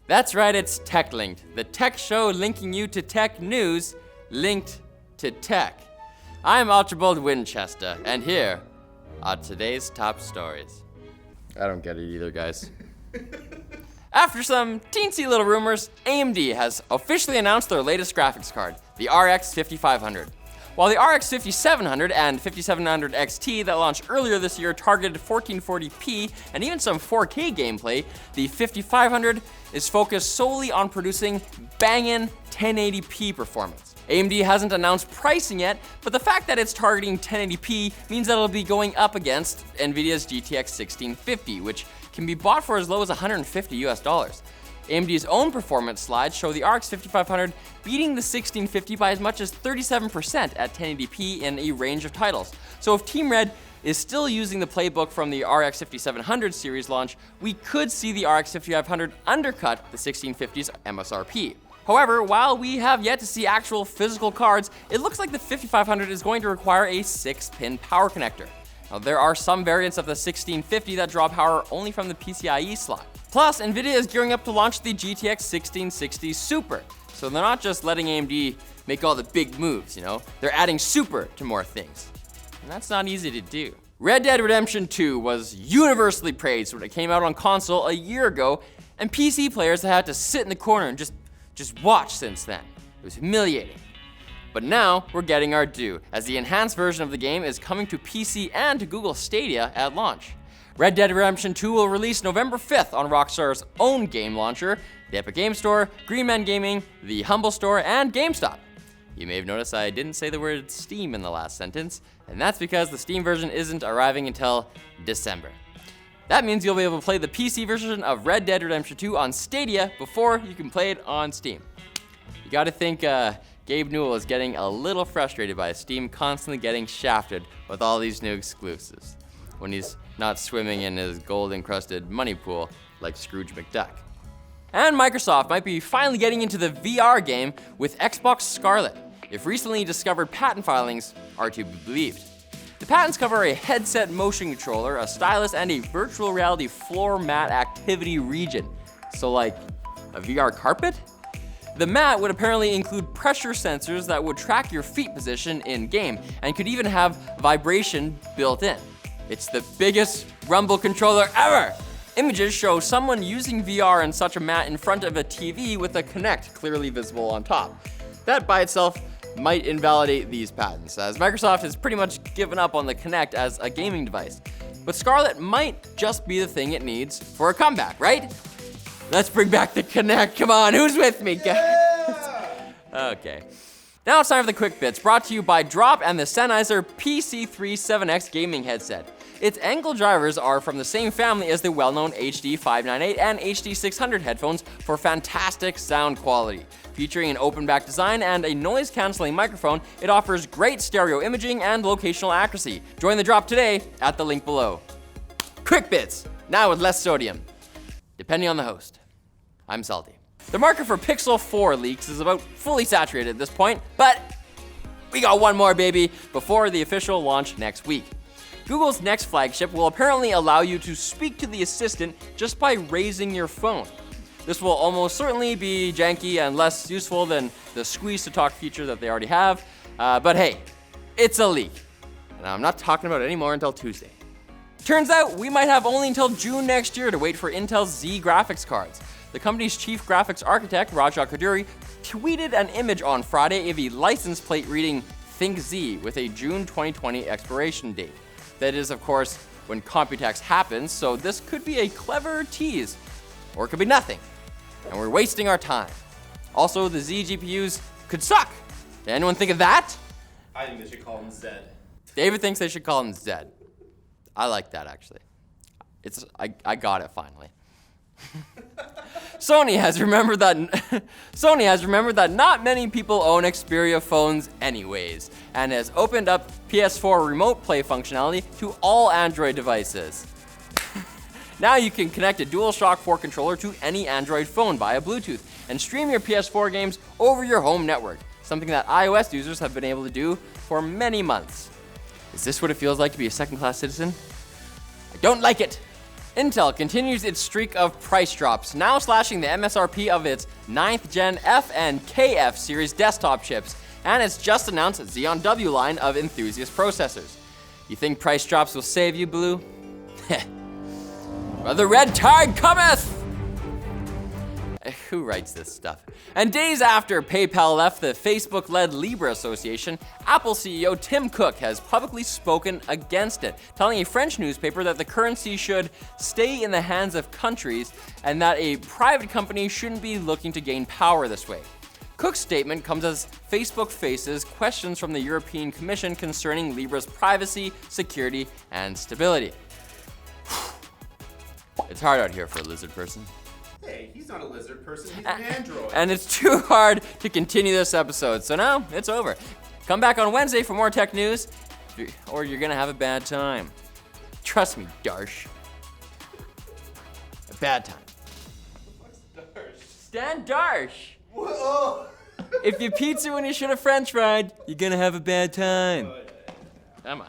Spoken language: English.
That's right, it's Techlinked, the tech show linking you to tech news, linked to tech. I'm Archibald Winchester, and here are today's top stories. I don't get it either, guys. After some teensy little rumors, AMD has officially announced their latest graphics card, the RX 5500. While the RX 5700 and 5700 XT that launched earlier this year targeted 1440p and even some 4K gameplay, the 5500 is focused solely on producing bangin' 1080p performance. AMD hasn't announced pricing yet, but the fact that it's targeting 1080p means that it'll be going up against Nvidia's GTX 1650, which can be bought for as low as $150. AMD's own performance slides show the RX 5500 beating the 1650 by as much as 37% at 1080p in a range of titles. So if Team Red is still using the playbook from the RX 5700 series launch, we could see the RX 5500 undercut the 1650's MSRP. However, while we have yet to see actual physical cards, it looks like the 5500 is going to require a 6-pin power connector. Now, there are some variants of the 1650 that draw power only from the PCIe slot. Plus, Nvidia is gearing up to launch the GTX 1660 Super. So they're not just letting AMD make all the big moves, They're adding Super to more things. And that's not easy to do. Red Dead Redemption 2 was universally praised when it came out on console a year ago, and PC players have had to sit in the corner and just watch since then. It was humiliating. But now, we're getting our due, as the enhanced version of the game is coming to PC and to Google Stadia at launch. Red Dead Redemption 2 will release November 5th on Rockstar's own game launcher, the Epic Game Store, Green Man Gaming, the Humble Store, and GameStop. You may have noticed I didn't say the word Steam in the last sentence, and that's because the Steam version isn't arriving until December. That means you'll be able to play the PC version of Red Dead Redemption 2 on Stadia before you can play it on Steam. You gotta think Gabe Newell is getting a little frustrated by Steam constantly getting shafted with all these new exclusives, when he's not swimming in his gold-encrusted money pool like Scrooge McDuck. And Microsoft might be finally getting into the VR game with Xbox Scarlett, if recently discovered patent filings are to be believed. The patents cover a headset motion controller, a stylus, and a virtual reality floor mat activity region. So like a VR carpet? The mat would apparently include pressure sensors that would track your feet position in-game and could even have vibration built in. It's the biggest rumble controller ever! Images show someone using VR in such a mat in front of a TV with a Kinect clearly visible on top. That by itself might invalidate these patents, as Microsoft has pretty much given up on the Kinect as a gaming device. But Scarlett might just be the thing it needs for a comeback, right? Let's bring back the Kinect. Come on, who's with me, guys? Yeah! Okay. Now it's time for the quick bits, brought to you by Drop and the Sennheiser PC37X gaming headset. Its angle drivers are from the same family as the well-known HD 598 and HD 600 headphones for fantastic sound quality. Featuring an open back design and a noise-canceling microphone, it offers great stereo imaging and locational accuracy. Join the Drop today at the link below. Quick bits, now with less sodium, depending on the host. I'm salty. The market for Pixel 4 leaks is about fully saturated at this point, but we got one more, baby, before the official launch next week. Google's next flagship will apparently allow you to speak to the assistant just by raising your phone. This will almost certainly be janky and less useful than the squeeze to talk feature that they already have, but hey, it's a leak, and I'm not talking about it anymore until Tuesday. Turns out we might have only until June next year to wait for Intel's Z graphics cards. The company's chief graphics architect, Raja Koduri, tweeted an image on Friday of a license plate reading Think Z with a June 2020 expiration date. That is, of course, when Computex happens, so this could be a clever tease, or it could be nothing, and we're wasting our time. Also, the Z GPUs could suck. Did anyone think of that? I think they should call them Z. David thinks they should call them Z. I like that, actually. I got it finally. Sony has remembered that not many people own Xperia phones anyways, and has opened up PS4 remote play functionality to all Android devices. Now you can connect a DualShock 4 controller to any Android phone via Bluetooth and stream your PS4 games over your home network, something that iOS users have been able to do for many months. Is this what it feels like to be a second-class citizen? I don't like it. Intel continues its streak of price drops, now slashing the MSRP of its 9th gen F and KF series desktop chips, and it's just announced Xeon W line of enthusiast processors. You think price drops will save you, Blue? Well, the red tide cometh! Who writes this stuff? And days after PayPal left the Facebook-led LIBRA association, Apple CEO Tim Cook has publicly spoken against it, telling a French newspaper that the currency should stay in the hands of countries and that a private company shouldn't be looking to gain power this way. Cook's statement comes as Facebook faces questions from the European Commission concerning LIBRA's privacy, security, and stability. It's hard out here for a lizard person. Hey, he's not a lizard person, he's an android. And it's too hard to continue this episode, so now it's over. Come back on Wednesday for more tech news, or you're gonna have a bad time. Trust me, Darsh. A bad time. What's Darsh? Stan Darsh! Whoa! If you pizza when you should have french fried, you're gonna have a bad time. Come on.